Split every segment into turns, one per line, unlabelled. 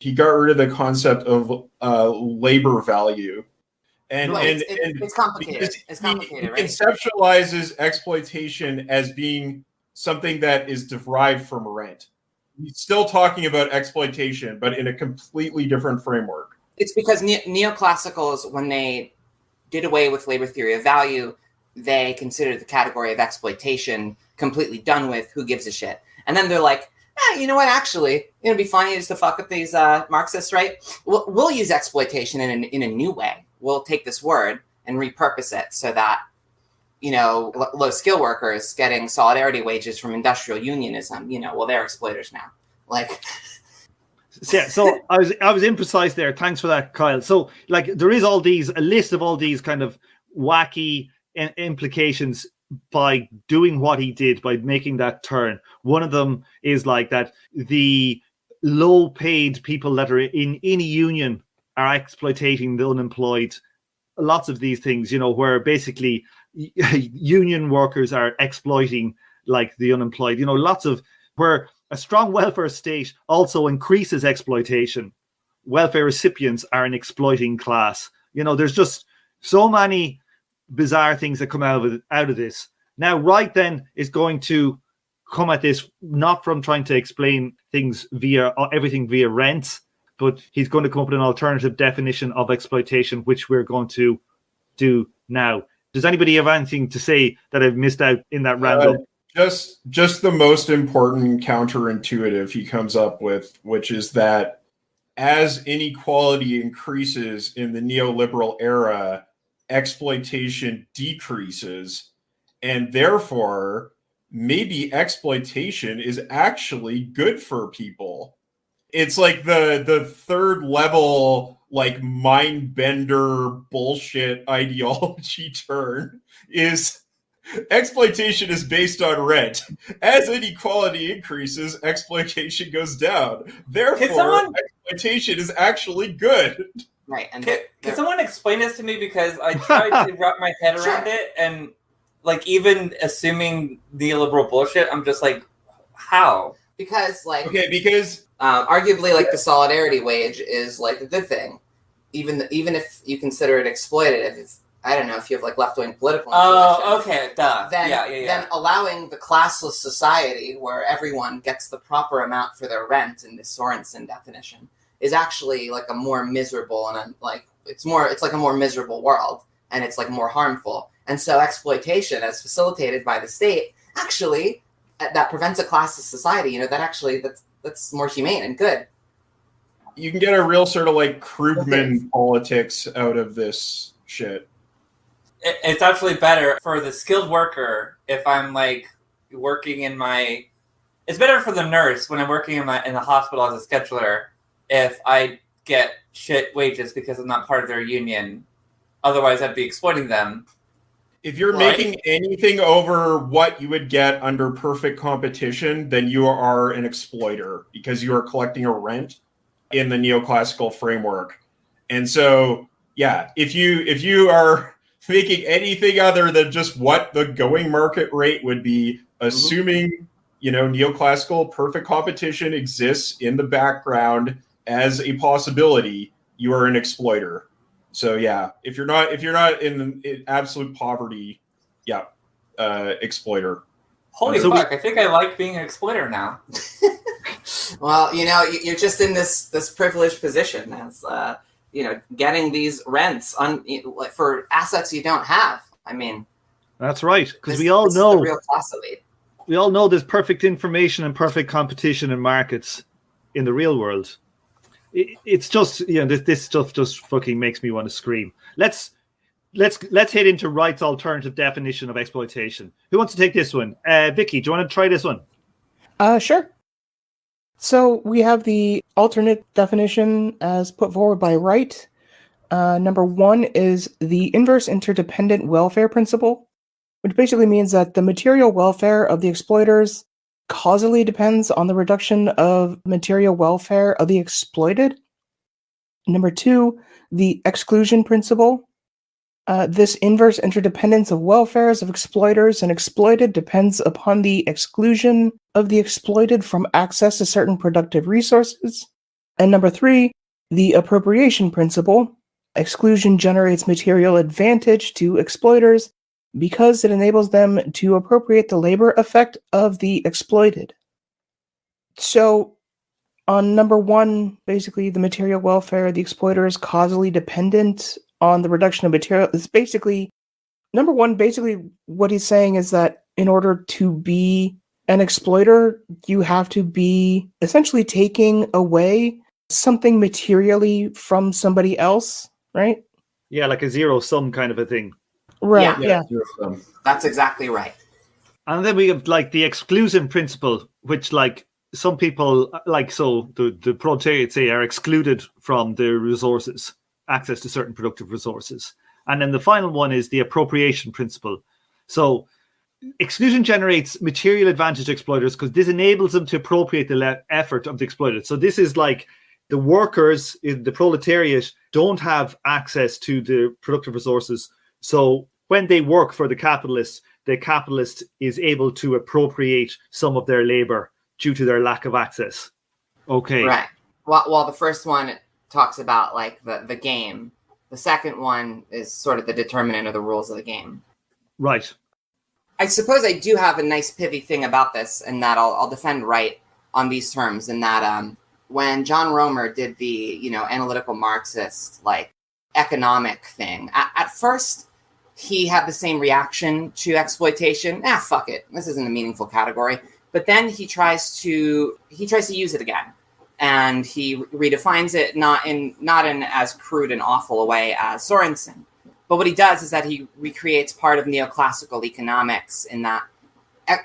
he got rid of the concept of labor value. And,
right. It's complicated. It's complicated,
he
right?
conceptualizes exploitation as being something that is derived from rent. He's still talking about exploitation, but in a completely different framework.
It's because neoclassicals, when they did away with labor theory of value, they considered the category of exploitation completely done with. Who gives a shit? And then they're like, you know what? Actually, it'd be funny just to fuck with these Marxists, right? We'll use exploitation in a new way. We'll take this word and repurpose it so that, low skill workers getting solidarity wages from industrial unionism, well, they're exploiters now. Like,
yeah. So I was imprecise there. Thanks for that, Kyle. So there is a list of all these kind of wacky implications by doing what he did, by making that turn. One of them is that the low paid people that are in any union are exploiting the unemployed. Lots of these things, where basically union workers are exploiting the unemployed, lots of where a strong welfare state also increases exploitation. Welfare recipients are an exploiting class. There's just so many bizarre things that come out of this. Now, Wright then is going to come at this not from trying to explain things everything via rent, but he's going to come up with an alternative definition of exploitation, which we're going to do now. Does anybody have anything to say that I've missed out in that roundup?
Just the most important counterintuitive he comes up with, which is that as inequality increases in the neoliberal era, exploitation decreases, and therefore maybe exploitation is actually good for people. It's like the third level, mind bender bullshit ideology turn is exploitation is based on rent. As inequality increases, exploitation goes down. Therefore, exploitation is actually good.
Right. And
can someone explain this to me? Because I tried to wrap my head around it, and even assuming neoliberal bullshit, I'm just like, how?
Because
because
arguably the solidarity wage is a good thing, even if you consider it exploitative. I don't know if you have left-wing political intuition.
Oh, okay, duh.
Then allowing the classless society where everyone gets the proper amount for their rent in the Sorensen definition is actually a more miserable and it's a more miserable world, and it's more harmful. And so exploitation, as facilitated by the state, actually that prevents a classless society. That's more humane and good.
You can get a real sort of Krugman politics out of this shit.
It's actually better for the skilled worker if I'm working in my. It's better for the nurse when I'm working in the hospital as a scheduler if I get shit wages because I'm not part of their union. Otherwise, I'd be exploiting them.
If you're making anything over what you would get under perfect competition, then you are an exploiter because you are collecting a rent in the neoclassical framework. And so, yeah, if you are making anything other than just what the going market rate would be, assuming neoclassical perfect competition exists in the background as a possibility, you are an exploiter. So yeah, if you're not in absolute poverty, yeah, exploiter.
Holy fuck! I think I like being an exploiter now.
Well, you're just in this privileged position as getting these rents for assets you don't have. I mean,
that's right, because we all know
the real class elite.
We all know there's perfect information and perfect competition in markets in the real world. It's just this stuff just fucking makes me want to scream. Let's head into Wright's alternative definition of exploitation. Who wants to take this one? Vicky, do you want to try this one?
Sure. So we have the alternate definition as put forward by Wright. Number one is the inverse interdependent welfare principle, which basically means that the material welfare of the exploiters causally depends on the reduction of material welfare of the exploited. Number two, the exclusion principle. This inverse interdependence of welfares of exploiters and exploited depends upon the exclusion of the exploited from access to certain productive resources. And number 3, the appropriation principle. Exclusion generates material advantage to exploiters because it enables them to appropriate the labor effect of the exploited. So, on number 1, basically the material welfare of the exploiter is causally dependent on the reduction of material. It's basically, number 1, basically what he's saying is that in order to be an exploiter, you have to be essentially taking away something materially from somebody else, right?
Yeah, like a zero sum kind of a thing.
Right,
Yeah.
yeah.
That's exactly right.
And then we have like the exclusion principle, which like some people like, so the proletariat say are excluded from the resources, access to certain productive resources. And then the final one is the appropriation principle. So exclusion generates material advantage to exploiters because this enables them to appropriate the effort of the exploited. So this is like the workers in the proletariat don't have access to the productive resources. So when they work for the capitalist is able to appropriate some of their labor due to their lack of access. Okay.
Right. While the first one talks about like the game, the second one is sort of the determinant of the rules of the game.
Right.
I suppose I do have a nice pithy thing about this, and that I'll defend Wright on these terms, in that when John Romer did the analytical Marxist like economic thing, at first he had the same reaction to exploitation. Fuck it, this isn't a meaningful category. But then he tries to use it again, and he redefines it not in as crude and awful a way as Sorensen. But what he does is that he recreates part of neoclassical economics in that,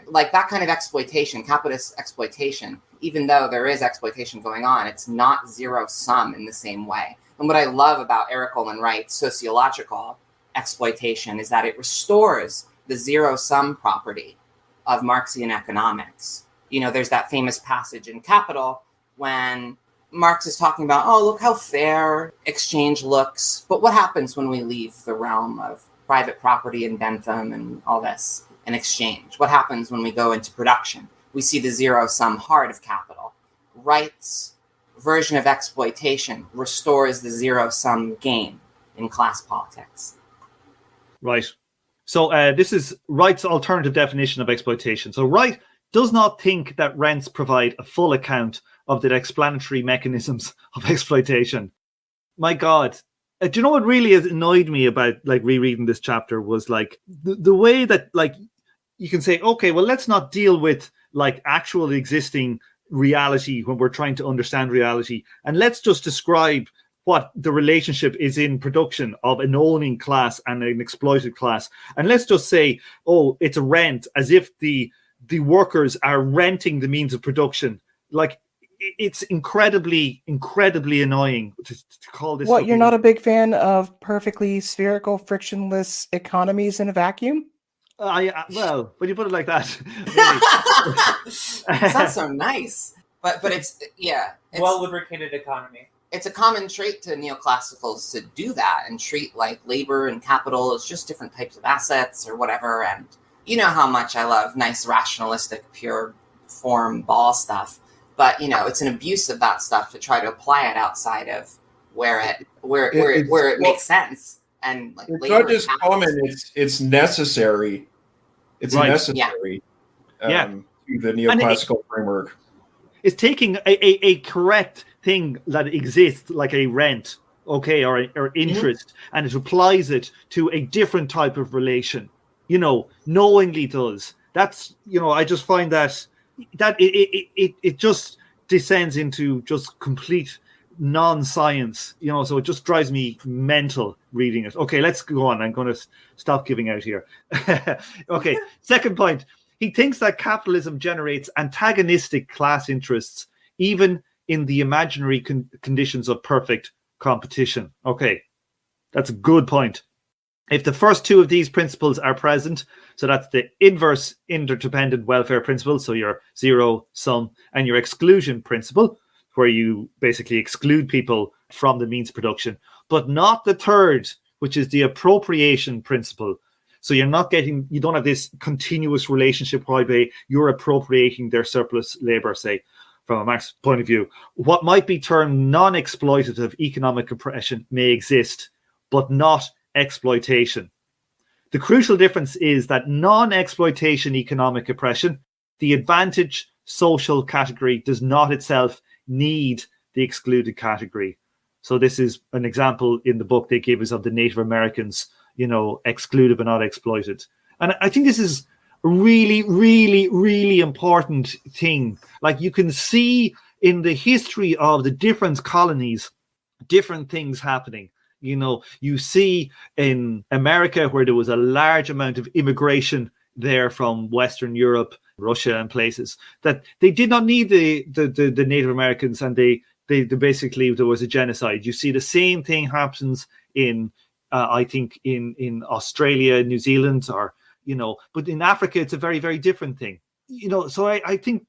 like that kind of exploitation, capitalist exploitation, even though there is exploitation going on, it's not zero sum in the same way. And what I love about Eric Olin Wright's sociological exploitation is that it restores the zero sum property of Marxian economics. There's that famous passage in Capital when Marx is talking about, oh, look how fair exchange looks. But what happens when we leave the realm of private property and Bentham and all this and exchange? What happens when we go into production? We see the zero-sum heart of capital. Wright's version of exploitation restores the zero-sum game in class politics.
Right. So this is Wright's alternative definition of exploitation. So Wright does not think that rents provide a full account of the explanatory mechanisms of exploitation. My God. Do you know what really has annoyed me about like rereading this chapter was like the way that like you can say, okay, well, let's not deal with like actual existing reality when we're trying to understand reality. And let's just describe what the relationship is in production of an owning class and an exploited class. And let's just say, oh, it's a rent, as if the workers are renting the means of production. Like, it's incredibly, incredibly annoying to call this.
What, you're not a big fan of perfectly spherical, frictionless economies in a vacuum?
Well, when you put it like that,
It's not so nice, but it's
well lubricated economy.
It's a common trait to neoclassicals to do that and treat like labor and capital as just different types of assets or whatever. And you know how much I love nice rationalistic, pure form ball stuff. But it's an abuse of that stuff to try to apply it outside of where it makes sense. And like
it's not just common; it's necessary. It's
right.
necessary. To the neoclassical framework.
It's taking a correct thing that exists, like a rent, okay, or interest, and it applies it to a different type of relation. Knowingly does. That's I just find that it just descends into just complete non-science, so it just drives me mental reading it. Okay, let's go on. I'm going to stop giving out here. Okay, second point. He thinks that capitalism generates antagonistic class interests, even in the imaginary conditions of perfect competition. Okay, that's a good point. If the first two of these principles are present, so that's the inverse interdependent welfare principle, so your zero sum, and your exclusion principle, where you basically exclude people from the means of production, but not the third, which is the appropriation principle. So you don't have this continuous relationship whereby you're appropriating their surplus labor, say. from a Marxist point of view, what might be termed non-exploitative economic oppression may exist, but not exploitation. The crucial difference is that non-exploitation economic oppression, the advantage social category, does not itself need the excluded category. So this is an example in the book they give us of the Native Americans, excluded but not exploited. And I think this is a really, really, really important thing. Like, you can see in the history of the different colonies, different things happening. You see in America, where there was a large amount of immigration there from Western Europe, Russia and places, that they did not need the Native Americans, and they basically, there was a genocide. You see the same thing happens in I think in Australia, New Zealand, but in Africa it's a very, very different thing. So I think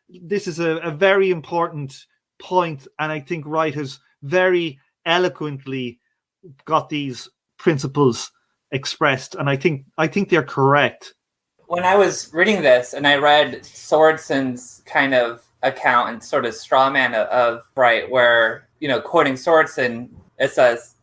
this is a very important point, and I think Wright has very eloquently got these principles expressed, and I think they're correct.
When I was reading this and I read Sorensen's kind of account and sort of straw man of Wright, where, quoting Sorensen, it says,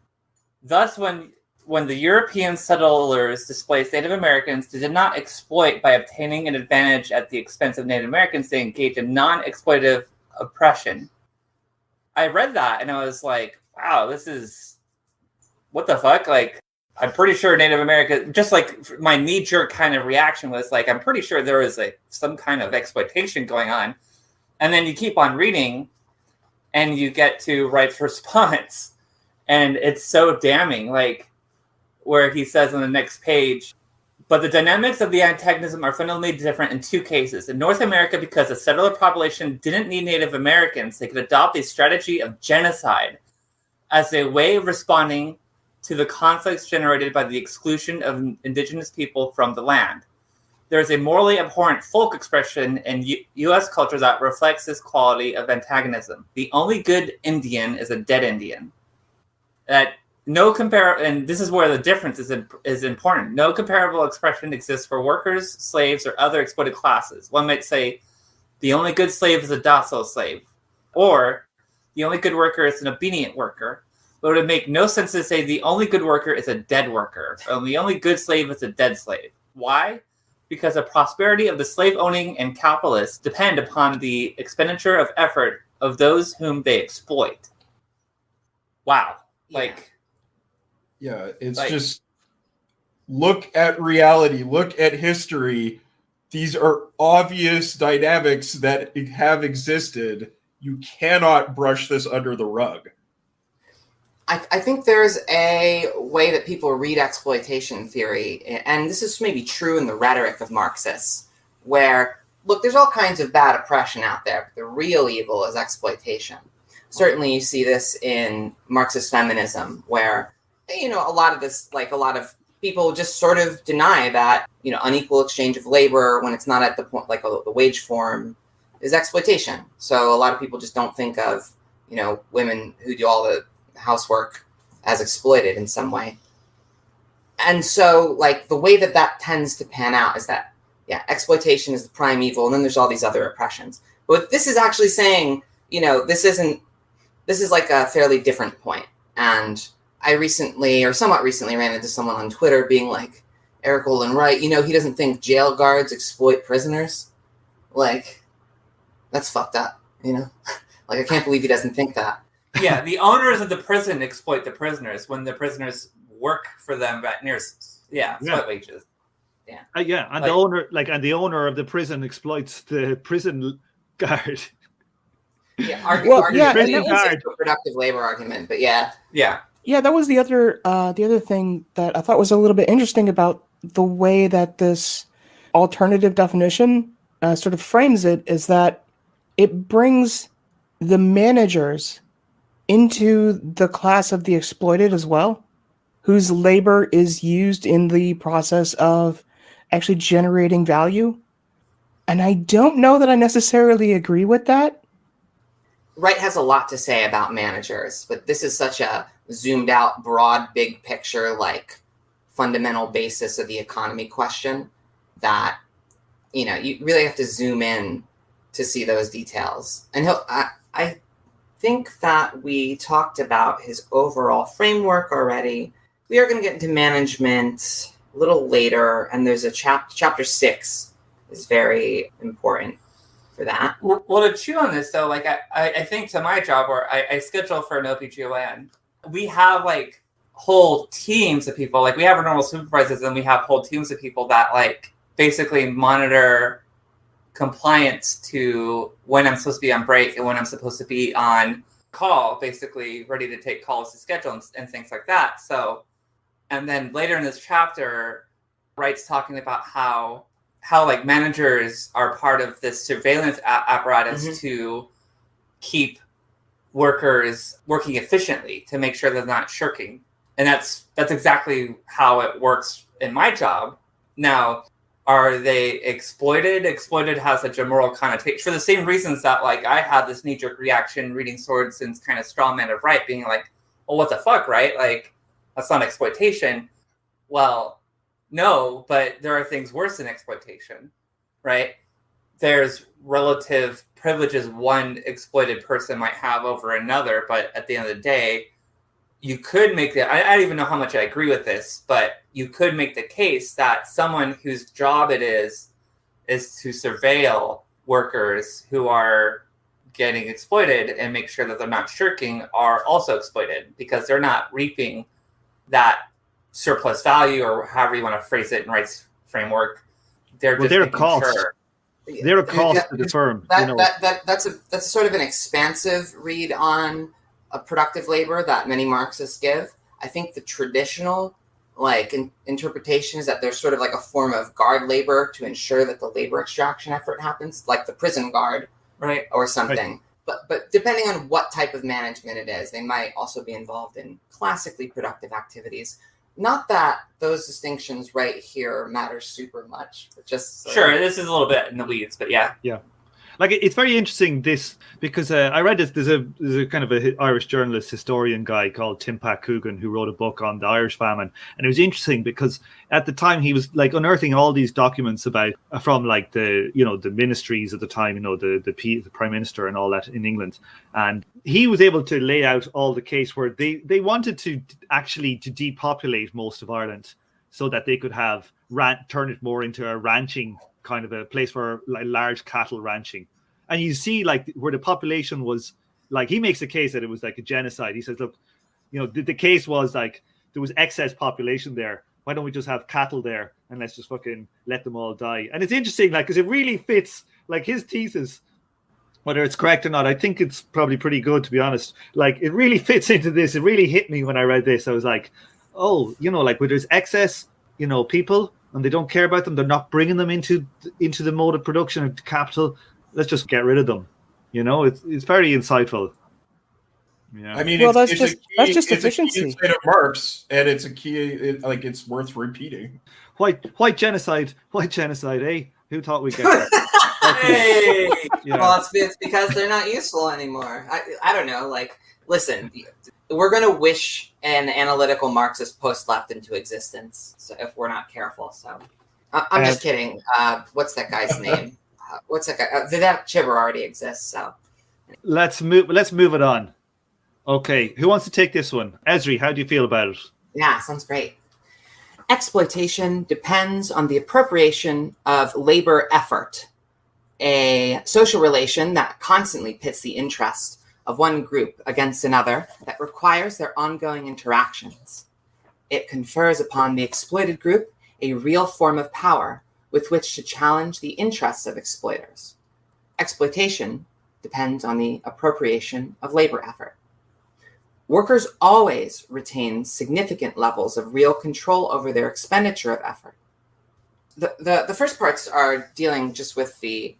thus when the European settlers displaced Native Americans, they did not exploit by obtaining an advantage at the expense of Native Americans. They engaged in non-exploitative oppression. I read that and I was like, wow, this is, what the fuck? Like, I'm pretty sure Native America, just like my knee-jerk kind of reaction was like, I'm pretty sure there was some kind of exploitation going on. And then you keep on reading and you get to Wright's response. And it's so damning, like, where he says on the next page, but the dynamics of the antagonism are fundamentally different in two cases. In North America, because the settler population didn't need Native Americans, they could adopt a strategy of genocide as a way of responding to the conflicts generated by the exclusion of indigenous people from the land. There is a morally abhorrent folk expression in U.S. culture that reflects this quality of antagonism. The only good Indian is a dead Indian. That and this is where the difference is important. No comparable expression exists for workers, slaves, or other exploited classes. One might say, the only good slave is a docile slave, or the only good worker is an obedient worker. But it would make no sense to say the only good worker is a dead worker, or the only good slave is a dead slave. Why? Because the prosperity of the slave-owning and capitalists depend upon the expenditure of effort of those whom they exploit. Wow.
It's just, look at reality, look at history. These are obvious dynamics that have existed. You cannot brush this under the rug.
I think there's a way that people read exploitation theory, and this is maybe true in the rhetoric of Marxists, where, look, there's all kinds of bad oppression out there, but the real evil is exploitation. Certainly you see this in Marxist feminism, where, a lot of people just sort of deny that, unequal exchange of labor when it's not at the point, the wage form, is exploitation. So a lot of people just don't think of, women who do all the housework as exploited in some way. And so, the way that tends to pan out is that, exploitation is the prime evil, and then there's all these other oppressions. But this is actually saying, this is like a fairly different point. And I recently, or somewhat recently, ran into someone on Twitter being like, Eric Olin Wright, he doesn't think jail guards exploit prisoners. That's fucked up, I can't believe he doesn't think that.
Yeah, the owners of the prison exploit the prisoners when the prisoners work for them at sweat wages.
And the owner of the prison exploits the prison guard.
It's a productive labor argument, but yeah,
that was the other thing that I thought was a little bit interesting about the way that this alternative definition sort of frames it, is that it brings the managers into the class of the exploited as well, whose labor is used in the process of actually generating value. And I don't know that I necessarily agree with that.
Wright has a lot to say about managers, but this is such a zoomed out, broad, big picture, fundamental basis of the economy question that, you really have to zoom in to see those details. And I think that we talked about his overall framework already. We are going to get into management a little later, and there's a chapter 6 is very important for that.
Well, to chew on this though, like I think to my job where I schedule for an OPGON, we have like whole teams of people. Like we have our normal supervisors, and we have whole teams of people that like basically monitor compliance to when I'm supposed to be on break and when I'm supposed to be on call, basically ready to take calls to schedule and things like that. So, and then later in this chapter, Wright's talking about how like managers are part of this surveillance apparatus to keep workers working efficiently, to make sure they're not shirking. And that's exactly how it works in my job. Now, are they exploited? Exploited has such a moral connotation for the same reasons that like I had this knee-jerk reaction reading Sorensen's kind of straw man of Wright, being like, well, what the fuck, right? Like, that's not exploitation. Well, no, but there are things worse than exploitation, right? There's relative privileges one exploited person might have over another, but at the end of the day, you could make I don't even know how much I agree with this, but you could make the case that someone whose job it is to surveil workers who are getting exploited and make sure that they're not shirking are also exploited because they're not reaping that surplus value, or however you want to phrase it in Wright's framework. They're just
a cost.
Sure.
They're a cost to the firm.
That's sort of an expansive read on a productive labor that many Marxists give. I think the traditional interpretation is that there's sort of like a form of guard labor to ensure that the labor extraction effort happens, like the prison guard, right, or something. Right. But depending on what type of management it is, they might also be involved in classically productive activities. Not that those distinctions right here matter super much, but just
sure. This is a little bit in the weeds, but yeah.
Like it's very interesting this because I read this. There's a kind of a Irish journalist historian guy called Tim Pat Coogan who wrote a book on the Irish famine, and it was interesting because at the time he was like unearthing all these documents about from like the the ministries at the time, the prime minister and all that in England, and he was able to lay out all the case where they wanted to actually to depopulate most of Ireland so that they could have turn it more into a ranching kind of a place for like large cattle ranching. And you see like where the population was, like he makes a case that it was like a genocide. He says, look, the case was like there was excess population there. Why don't we just have cattle there and let's just fucking let them all die? And it's interesting, like, because it really fits like his thesis, whether it's correct or not. I think it's probably pretty good, to be honest. Like it really fits into this. It really hit me when I read this. I was like, oh, like where there's excess, people, and they don't care about them, they're not bringing them into the mode of production of capital, let's just get rid of them. It's very insightful. Yeah.
I mean,
well,
that's just
efficiency.
It's a key of Marx, and it's a key. It's worth repeating.
White genocide, eh? Who thought we'd get that?
Hey, well, it's because they're not useful anymore. I don't know. Like, listen, we're going to wish an analytical Marxist post-left into existence, so if we're not careful. So I'm just kidding. What's that guy's name? What's that guy? That Chibber already exists. So
let's move it on. Okay, who wants to take this one? Esri, how do you feel about it?
Yeah, sounds great. Exploitation depends on the appropriation of labor effort, a social relation that constantly pits the interest of one group against another that requires their ongoing interactions. It confers upon the exploited group a real form of power with which to challenge the interests of exploiters. Exploitation depends on the appropriation of labor effort. Workers always retain significant levels of real control over their expenditure of effort. The first parts are dealing just with the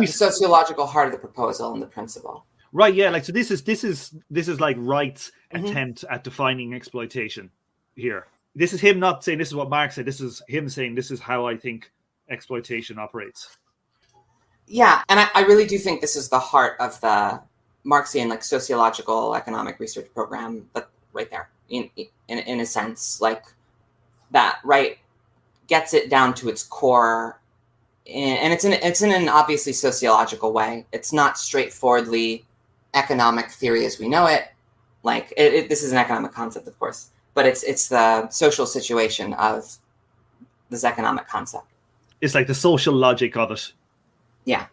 sociological heart of the proposal and the principle.
Right, yeah, like so this is like Wright's attempt at defining exploitation here. This is him not saying this is what Marx said, this is him saying this is how I think exploitation operates.
Yeah, and I really do think this is the heart of the Marxian like sociological economic research program, but right there, in a sense, like that, right, gets it down to its core and it's in an obviously sociological way. It's not straightforwardly economic theory as we know it. Like this is an economic concept, of course, but it's the social situation of this economic concept.
It's like the social logic of it.
Yeah.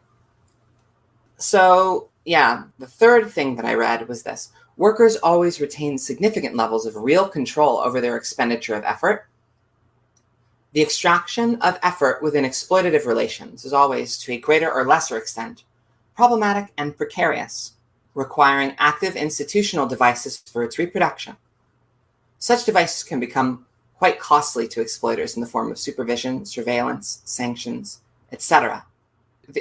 So, yeah, the third thing that I read was this. Workers always retain significant levels of real control over their expenditure of effort. The extraction of effort within exploitative relations is always, to a greater or lesser extent, problematic and precarious, requiring active institutional devices for its reproduction. Such devices can become quite costly to exploiters in the form of supervision, surveillance, sanctions, etc.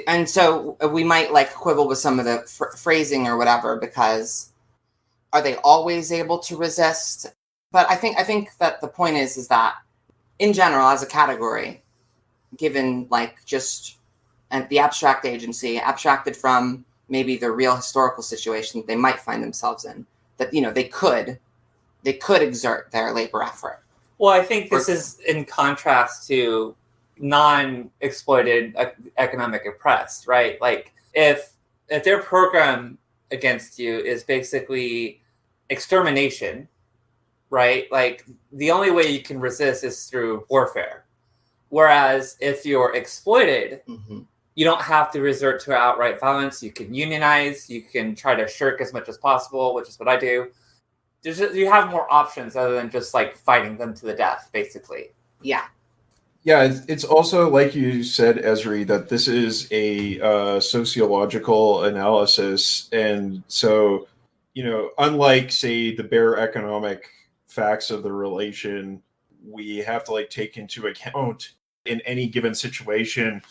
And so we might like quibble with some of the phrasing or whatever, because are they always able to resist? But I think that the point is that in general, as a category, given like just the abstract agency, abstracted from maybe the real historical situation that they might find themselves in, that they could exert their labor effort.
Well, I think this is in contrast to non-exploited economic oppressed, right? Like if their program against you is basically extermination, right? Like the only way you can resist is through warfare. Whereas if you're exploited, you don't have to resort to outright violence. You can unionize, you can try to shirk as much as possible, which is what I do. You have more options other than just like fighting them to the death, basically.
Yeah.
Yeah, it's also like you said, Esri, that this is a sociological analysis. And so, unlike, say, the bare economic facts of the relation, we have to like take into account in any given situation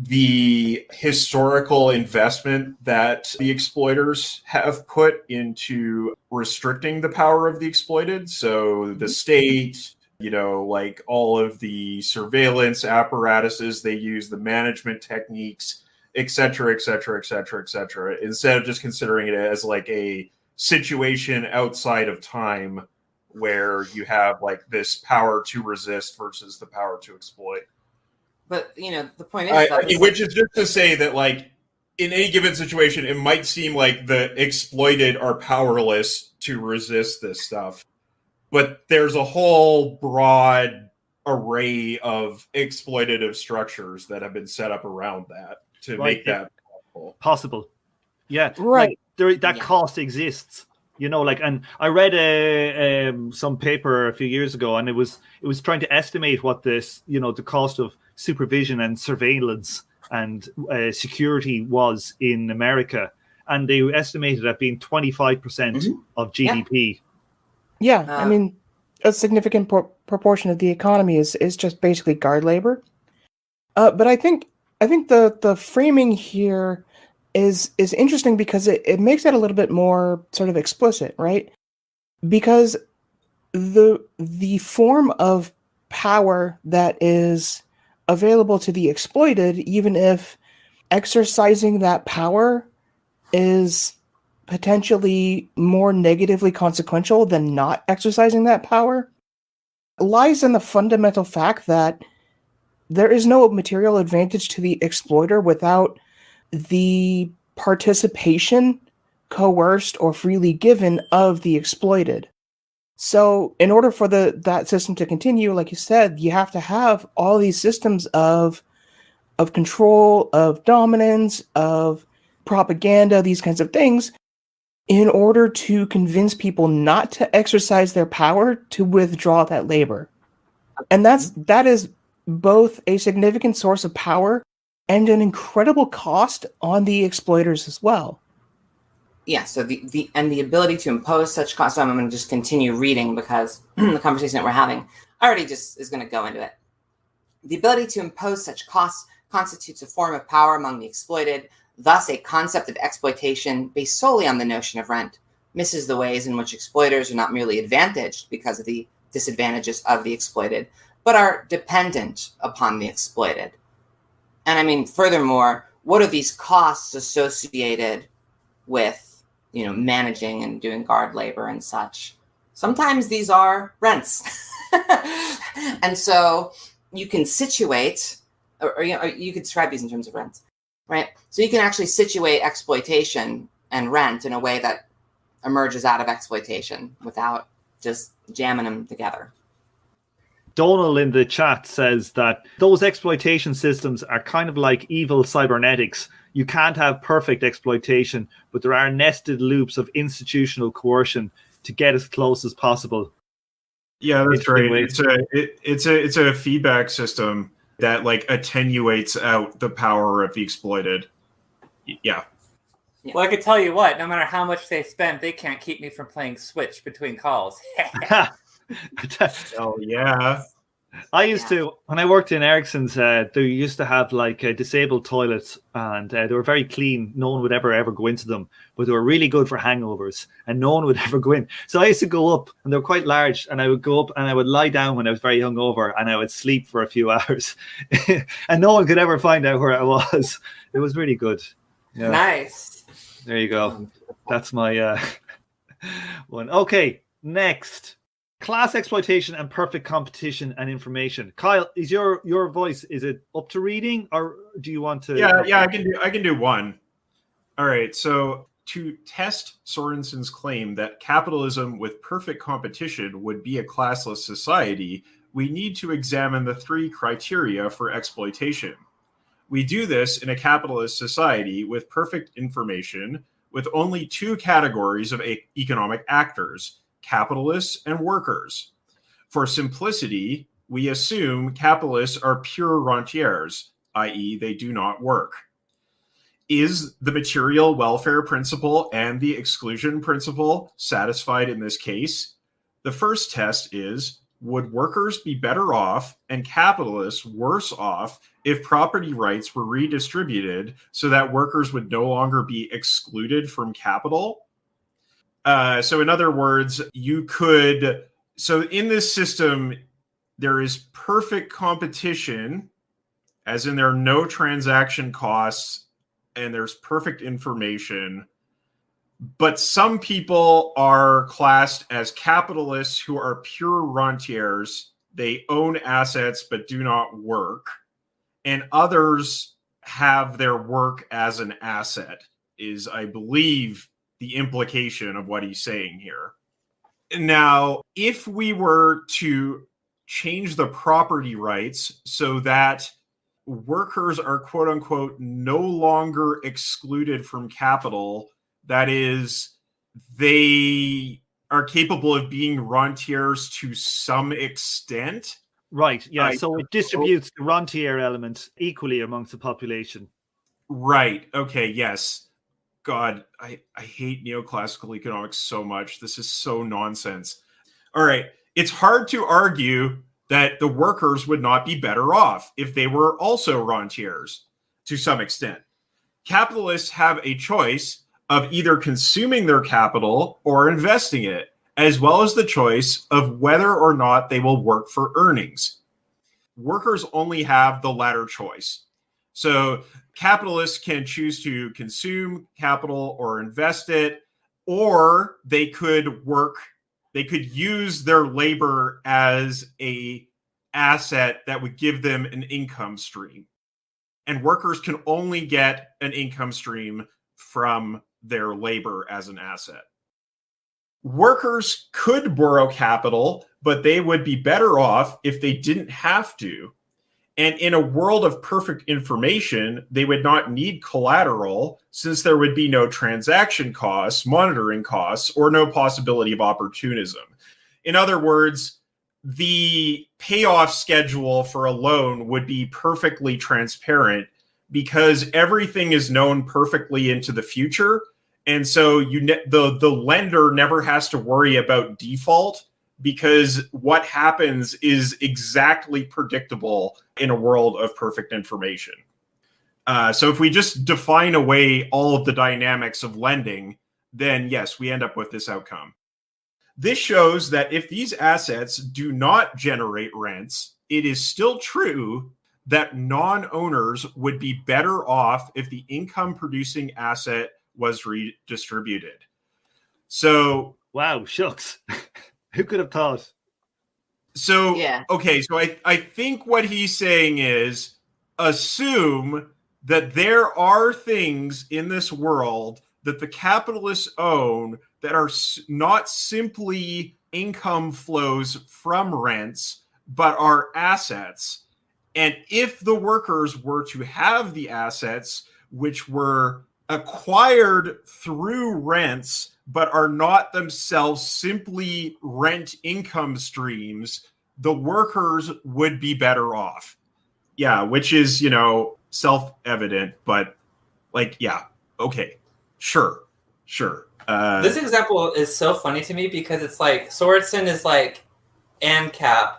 the historical investment that the exploiters have put into restricting the power of the exploited. So the state, like all of the surveillance apparatuses they use, the management techniques, et cetera, et cetera, et cetera, et cetera, instead of just considering it as like a situation outside of time where you have like this power to resist versus the power to exploit.
But, the point is
which is just to say that, like, in any given situation, it might seem like the exploited are powerless to resist this stuff. But there's a whole broad array of exploitative structures that have been set up around that to make that
possible. Yeah.
Right.
Like, that cost exists. And I read some paper a few years ago, and it was trying to estimate what this, the cost of supervision and surveillance and security was in America, and they estimated at being 25% of GDP.
Yeah, I mean, a significant proportion of the economy is just basically guard labor. But I think the framing here is interesting because it makes it a little bit more sort of explicit, right? Because the form of power that is available to the exploited, even if exercising that power is potentially more negatively consequential than not exercising that power, lies in the fundamental fact that there is no material advantage to the exploiter without the participation, coerced or freely given, of the exploited. So in order for that system to continue, like you said, you have to have all these systems of control, of dominance, of propaganda, these kinds of things, in order to convince people not to exercise their power to withdraw that labor. And that is both a significant source of power and an incredible cost on the exploiters as well.
Yeah, so the ability to impose such costs, I'm going to just continue reading because the conversation that we're having already just is going to go into it. The ability to impose such costs constitutes a form of power among the exploited. Thus, a concept of exploitation based solely on the notion of rent misses the ways in which exploiters are not merely advantaged because of the disadvantages of the exploited, but are dependent upon the exploited. And I mean, furthermore, what are these costs associated with, managing and doing guard labor and such? Sometimes these are rents. And so you can situate or you could describe these in terms of rents, right? So you can actually situate exploitation and rent in a way that emerges out of exploitation without just jamming them together.
Donal in the chat says that those exploitation systems are kind of like evil cybernetics. You can't have perfect exploitation, but there are nested loops of institutional coercion to get as close as possible.
Yeah, that's right.
Ways.
It's a feedback system that like attenuates out the power of the exploited. Yeah.
Well, I could tell you what, no matter how much they spend, they can't keep me from playing Switch between calls.
Oh, yeah.
I used to, when I worked in Ericsson's, they used to have like disabled toilets, and they were very clean. No one would ever go into them, but they were really good for hangovers, and no one would ever go in. So I used to go up, and they were quite large, and I would go up and I would lie down when I was very hungover, and I would sleep for a few hours, and no one could ever find out where I was. It was really good. Yeah.
Nice.
There you go. That's my one. Okay, next. Class exploitation and perfect competition and information. Kyle, is your voice, is it up to reading, or do you want to?
Yeah, I can do one. All right. So to test Sorensen's claim that capitalism with perfect competition would be a classless society, we need to examine the 3 criteria for exploitation. We do this in a capitalist society with perfect information, with only 2 categories of economic actors: capitalists and workers. For simplicity, we assume capitalists are pure rentiers, i.e., they do not work. Is the material welfare principle and the exclusion principle satisfied in this case? The first test is, would workers be better off and capitalists worse off if property rights were redistributed so that workers would no longer be excluded from capital? So in other words, so in this system, there is perfect competition, as in there are no transaction costs and there's perfect information. But some people are classed as capitalists who are pure rentiers. They own assets but do not work. And others have their work as an asset, is, I believe, the implication of what he's saying here. Now, if we were to change the property rights so that workers are, quote unquote, no longer excluded from capital, that is, they are capable of being rentiers to some extent.
Right, yeah, so it distributes the rentier element equally amongst the population.
Right, okay, yes. God, I hate neoclassical economics so much. This is so nonsense. All right. It's hard to argue that the workers would not be better off if they were also rentiers to some extent. Capitalists have a choice of either consuming their capital or investing it, as well as the choice of whether or not they will work for earnings. Workers only have the latter choice. So capitalists can choose to consume capital or invest it, or they could use their labor as a asset that would give them an income stream. And workers can only get an income stream from their labor as an asset. Workers could borrow capital, but they would be better off if they didn't have to. And in a world of perfect information, they would not need collateral, since there would be no transaction costs, monitoring costs, or no possibility of opportunism. In other words, the payoff schedule for a loan would be perfectly transparent because everything is known perfectly into the future. And so the lender never has to worry about default, because what happens is exactly predictable in a world of perfect information. So if we just define away all of the dynamics of lending, then yes, we end up with this outcome. This shows that if these assets do not generate rents, it is still true that non-owners would be better off if the income-producing asset was redistributed. So,
wow, shucks. Who could have thought?
So, yeah. Okay, so I think what he's saying is assume that there are things in this world that the capitalists own that are not simply income flows from rents, but are assets. And if the workers were to have the assets, which were acquired through rents, but are not themselves simply rent income streams, the workers would be better off. Yeah, which is, self-evident, but okay, sure.
This example is so funny to me because it's like Sorensen is like ANCAP,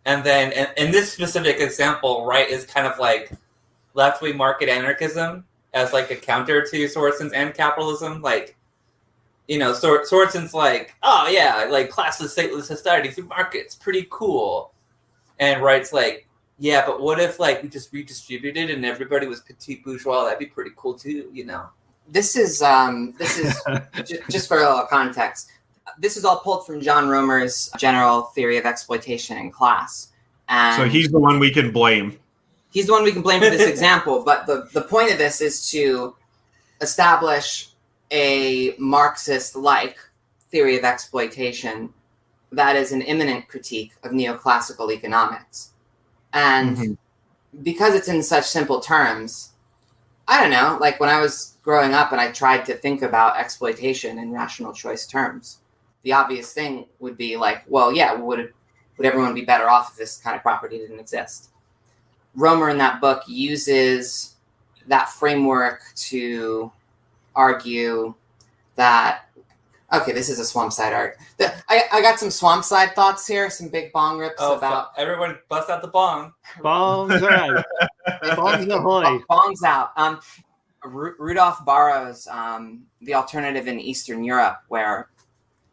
and then in this specific example, right, is kind of like left-wing market anarchism as like a counter to Sorensen's ANCAPitalism. Like, Sorensen's like, oh yeah, like classless, stateless society through markets, pretty cool. And Wright's like, yeah, but what if like we just redistributed and everybody was petite bourgeois? That'd be pretty cool too,
This is just for a little context. This is all pulled from John Romer's General Theory of Exploitation and Class. And
so he's the one we can blame.
He's the one we can blame for this example. But the point of this is to establish a Marxist-like theory of exploitation that is an imminent critique of neoclassical economics. And because it's in such simple terms, I don't know, like when I was growing up and I tried to think about exploitation in rational choice terms, the obvious thing would be like, well, yeah, would everyone be better off if this kind of property didn't exist? Romer in that book uses that framework to argue that, okay, this is a swamp side art. I got some swamp side thoughts here, some big bong rips about...
Everyone bust out the bong.
Bongs out. Bongs ahoy.
Bongs out. Rudolf borrows The Alternative in Eastern Europe, where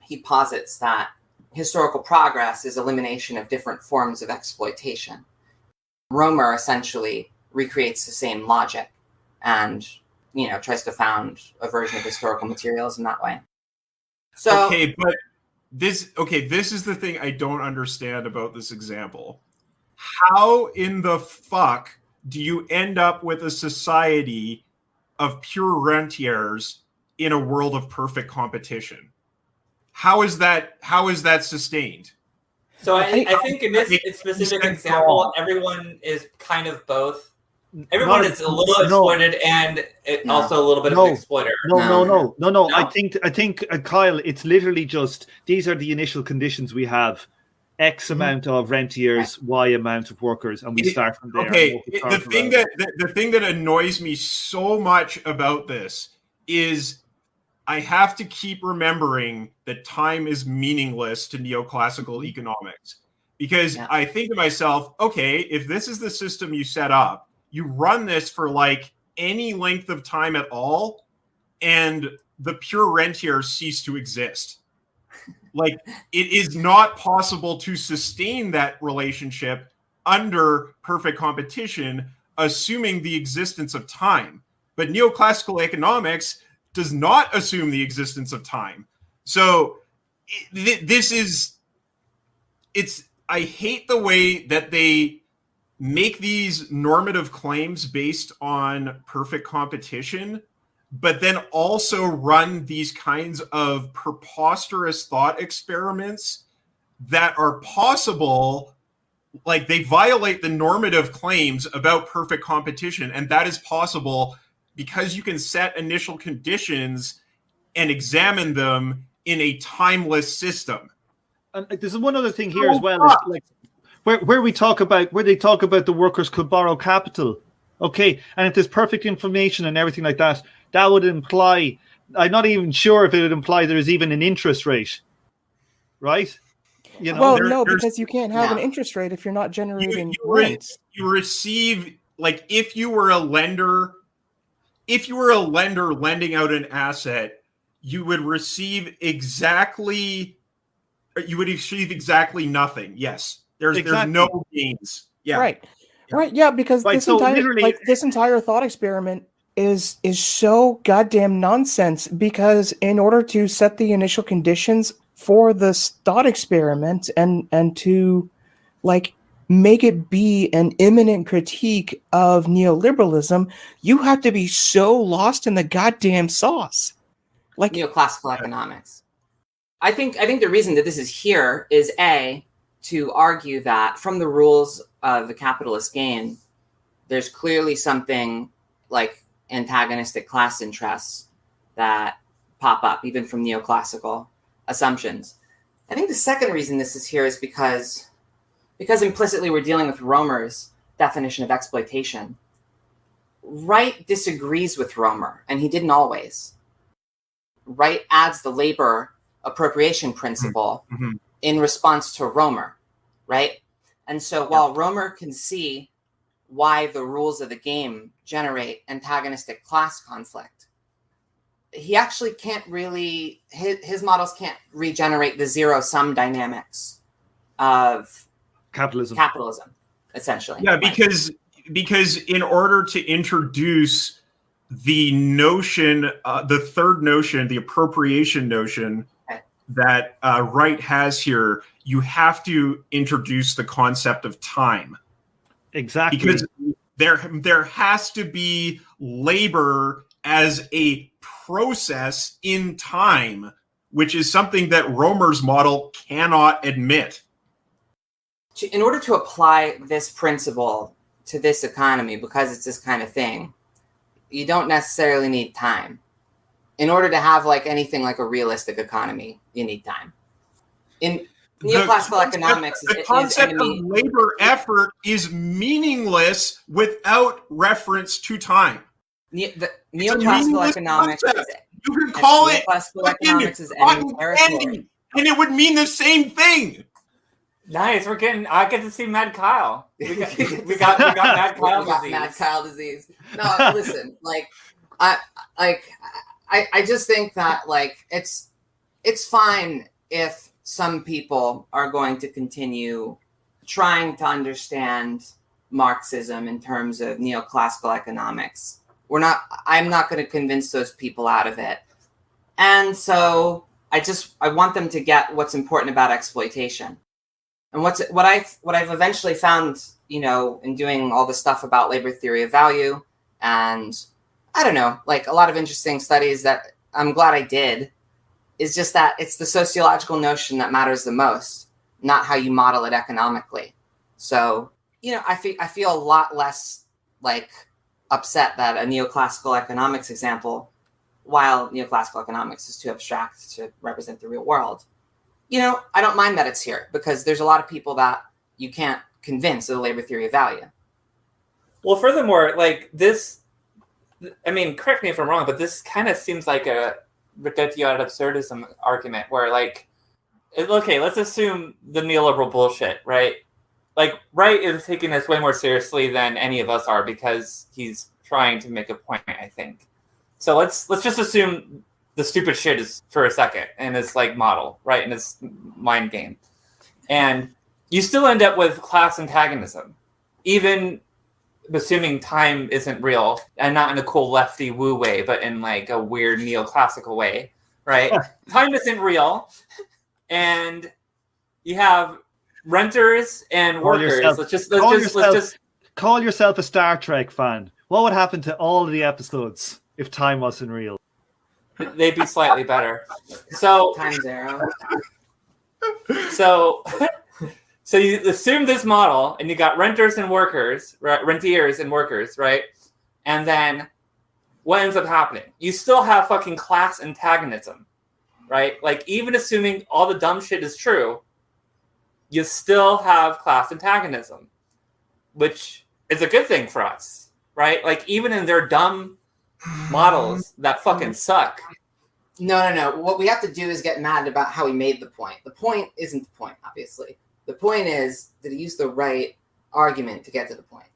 he posits that historical progress is elimination of different forms of exploitation. Romer essentially recreates the same logic and, tries to found a version of historical materialism that way. So,
okay, but this is the thing I don't understand about this example. How in the fuck do you end up with a society of pure rentiers in a world of perfect competition? How is that sustained?
So I think in this specific example, everyone is kind of both. Everyone is a little exploited and also a little bit of an exploiter.
No. I think Kyle, it's literally just these are the initial conditions we have. X amount of rentiers, Y amount of workers, and we start from there.
Okay, the thing that annoys me so much about this is I have to keep remembering that time is meaningless to neoclassical economics. Because I think to myself, okay, if this is the system you set up, you run this for like any length of time at all, and the pure rentiers cease to exist. Like, it is not possible to sustain that relationship under perfect competition, assuming the existence of time. But neoclassical economics does not assume the existence of time. So I hate the way that they make these normative claims based on perfect competition, but then also run these kinds of preposterous thought experiments that are possible. Like, they violate the normative claims about perfect competition, and that is possible because you can set initial conditions and examine them in a timeless system.
And there's one other thing here as well. Is like where they talk about the workers could borrow capital. Okay, and if there's perfect information and everything like that, that would imply, I'm not even sure if it would imply there is even an interest rate, right?
Because you can't have an interest rate if you're not generating rents.
You receive, like, if you were a lender lending out an asset, you would receive exactly nothing. Yes. There's no gains. Yeah.
Right. Yeah, because this entire thought experiment is so goddamn nonsense, because in order to set the initial conditions for this thought experiment and to like make it be an imminent critique of neoliberalism, you have to be so lost in the goddamn sauce. Like
neoclassical economics. I think the reason that this is here is A, to argue that from the rules of the capitalist game, there's clearly something like antagonistic class interests that pop up, even from neoclassical assumptions. I think the second reason this is here is because implicitly we're dealing with Romer's definition of exploitation. Wright disagrees with Romer, and he didn't always. Wright adds the labor appropriation principle in response to Romer, right? And so while Romer can see why the rules of the game generate antagonistic class conflict, he actually can't really, his models can't regenerate the zero-sum dynamics of capitalism, essentially.
Yeah, because in order to introduce the notion, the third notion, the appropriation notion that Wright has here, you have to introduce the concept of time.
Exactly.
Because there has to be labor as a process in time, which is something that Romer's model cannot admit.
In order to apply this principle to this economy, because it's this kind of thing, you don't necessarily need time. In order to have like anything like a realistic economy, you need time. In neoclassical economics,
the concept of labor effort is meaningless without reference to time.
Neoclassical economics,
you can call it
economics is ending territory,
and it would mean the same thing.
Nice, I get to see Mad Kyle. We got Mad Kyle disease.
Mad Kyle disease. No, listen, I just think that like it's fine if some people are going to continue trying to understand Marxism in terms of neoclassical economics. I'm not going to convince those people out of it. And so I want them to get what's important about exploitation. And what I've eventually found, in doing all the stuff about labor theory of value, and I don't know, like a lot of interesting studies that I'm glad I did, is just that it's the sociological notion that matters the most, not how you model it economically. So, I feel a lot less like upset that a neoclassical economics example, while neoclassical economics is too abstract to represent the real world, I don't mind that it's here, because there's a lot of people that you can't convince of the labor theory of value.
Well, furthermore, like this, I mean, correct me if I'm wrong, but this kind of seems like a reductio ad absurdism argument where, like, okay, let's assume the neoliberal bullshit, right? Like, Wright is taking this way more seriously than any of us are because he's trying to make a point, I think. So let's just assume the stupid shit is for a second in this like model, right? In this mind game. And you still end up with class antagonism, even assuming time isn't real, and not in a cool lefty woo way, but in like a weird neoclassical way, right? Time isn't real. And you have renters and workers. Let's just
call yourself a Star Trek fan. What would happen to all of the episodes if time wasn't real?
They'd be slightly better. So
time zero.
So you assume this model, and you got renters and workers, right? Rentiers and workers, right? And then what ends up happening? You still have fucking class antagonism, right? Like, even assuming all the dumb shit is true, you still have class antagonism, which is a good thing for us, right? Like, even in their dumb models that fucking suck.
No. What we have to do is get mad about how he made the point. The point isn't the point, obviously. The point is that he used the right argument to get to the point.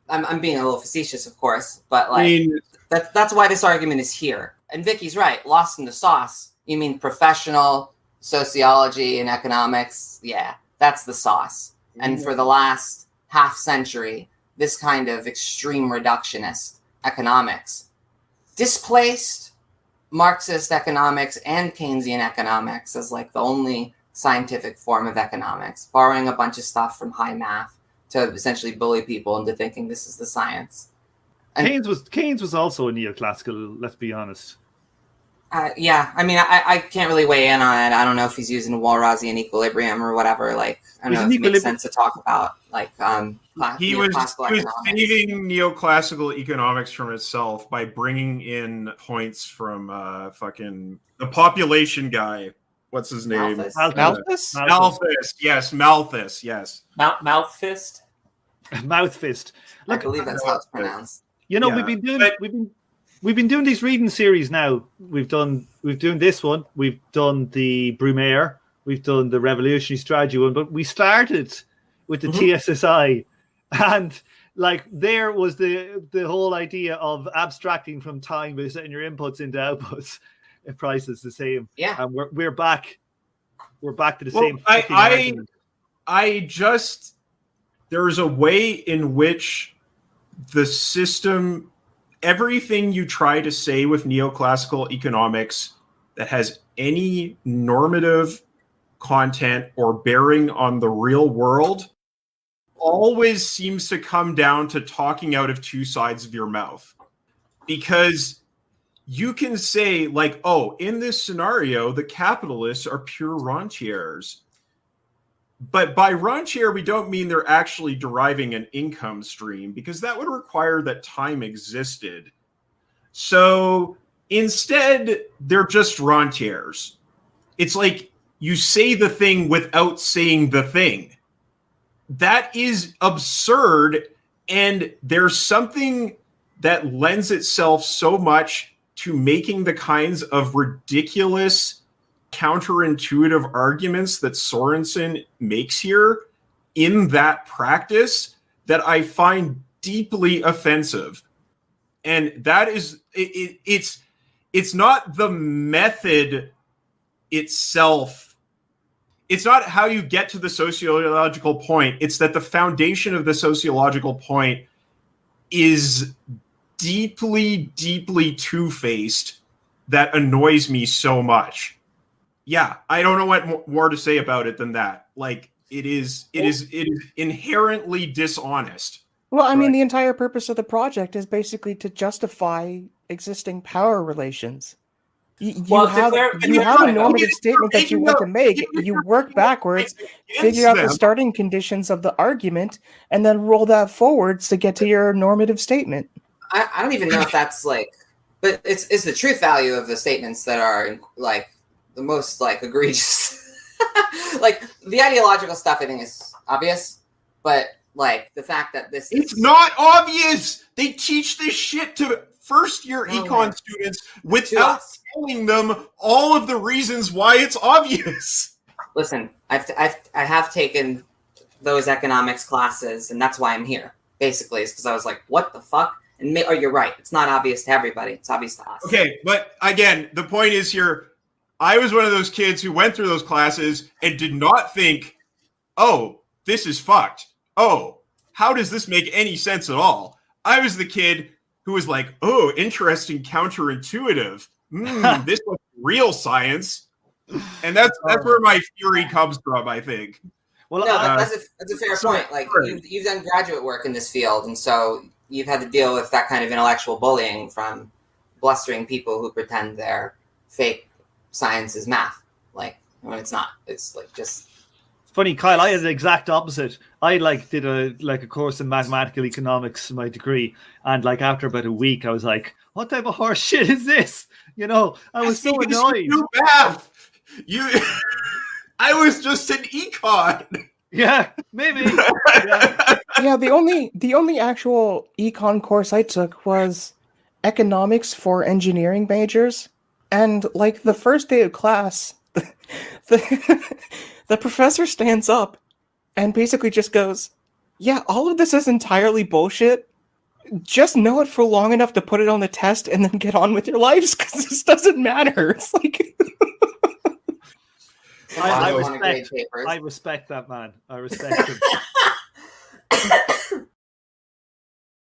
I'm being a little facetious, of course, but like that's why this argument is here. And Vicky's right. Lost in the sauce. You mean professional sociology and economics? Yeah, that's the sauce. And for the last half century, this kind of extreme reductionist economics displaced Marxist economics and Keynesian economics as like the only scientific form of economics, borrowing a bunch of stuff from high math, to essentially bully people into thinking this is the science. And,
Keynes was also a neoclassical, let's be honest.
yeah, I mean, I can't really weigh in on it. I don't know if he's using Walrasian equilibrium or whatever. Like, I don't know if it makes sense to talk about, like,
he was
economics.
saving neoclassical economics from itself by bringing in points from fucking the population guy. What's his name?
Malthus.
Malthus. Yes, Malthus. Yes.
Mouth fist.
Mouth fist.
I believe that's how it's pronounced.
You know, we've been doing these reading series now. We've done this one. We've done the Brumaire. We've done the Revolutionary Strategy one. But we started with the TSSI, and like there was the whole idea of abstracting from time by setting your inputs into outputs. If price is the same,
yeah,
and we're back. We're back to the same.
There's a way in which the system, everything you try to say with neoclassical economics that has any normative content or bearing on the real world always seems to come down to talking out of two sides of your mouth. Because you can say, like, oh, in this scenario, the capitalists are pure rentiers. But by rentier, we don't mean they're actually deriving an income stream, because that would require that time existed. So instead, they're just rentiers. It's like you say the thing without saying the thing. That is absurd, and there's something that lends itself so much to making the kinds of ridiculous counterintuitive arguments that Sorensen makes here in that practice that I find deeply offensive. And that is, it's not the method itself. It's not how you get to the sociological point. It's that the foundation of the sociological point is deeply, deeply two-faced that annoys me so much. Yeah, I don't know what more to say about it than that. Like, it is inherently dishonest.
Well, I mean, the entire purpose of the project is basically to justify existing power relations. You have a normative statement that you want to make. You work backwards, figure out the starting conditions of the argument, and then roll that forwards to get to your normative statement.
I don't even know if that's like, but it's the truth value of the statements that are like the most like egregious. Like the ideological stuff, I think is obvious, but like the fact that it's
not obvious. They teach this shit to first-year econ students without telling them all of the reasons why it's obvious.
Listen, I have taken those economics classes, and that's why I'm here. Basically, is because I was like, what the fuck? And you're right. It's not obvious to everybody. It's obvious to us.
Okay, but again, the point is here, I was one of those kids who went through those classes and did not think, oh, this is fucked. Oh, how does this make any sense at all? I was the kid who was like, oh, interesting, counterintuitive. This was real science. And that's where my fury comes from, I think.
Well, no, that's a fair point. Like, you've done graduate work in this field, and so you've had to deal with that kind of intellectual bullying from blustering people who pretend they're fake science is math. Like, when it's not. It's like just...
Funny, Kyle, I had the exact opposite. I did a course in mathematical economics, my degree, and like after about a week, I was like, "What type of horse shit is this?" You know, I was so annoyed.
I was just an econ.
Yeah, maybe.
Yeah, the only actual econ course I took was economics for engineering majors, and like the first day of class, the professor stands up and basically just goes, yeah, all of this is entirely bullshit. Just know it for long enough to put it on the test and then get on with your lives, because this doesn't matter. It's like...
I respect that man. I respect him.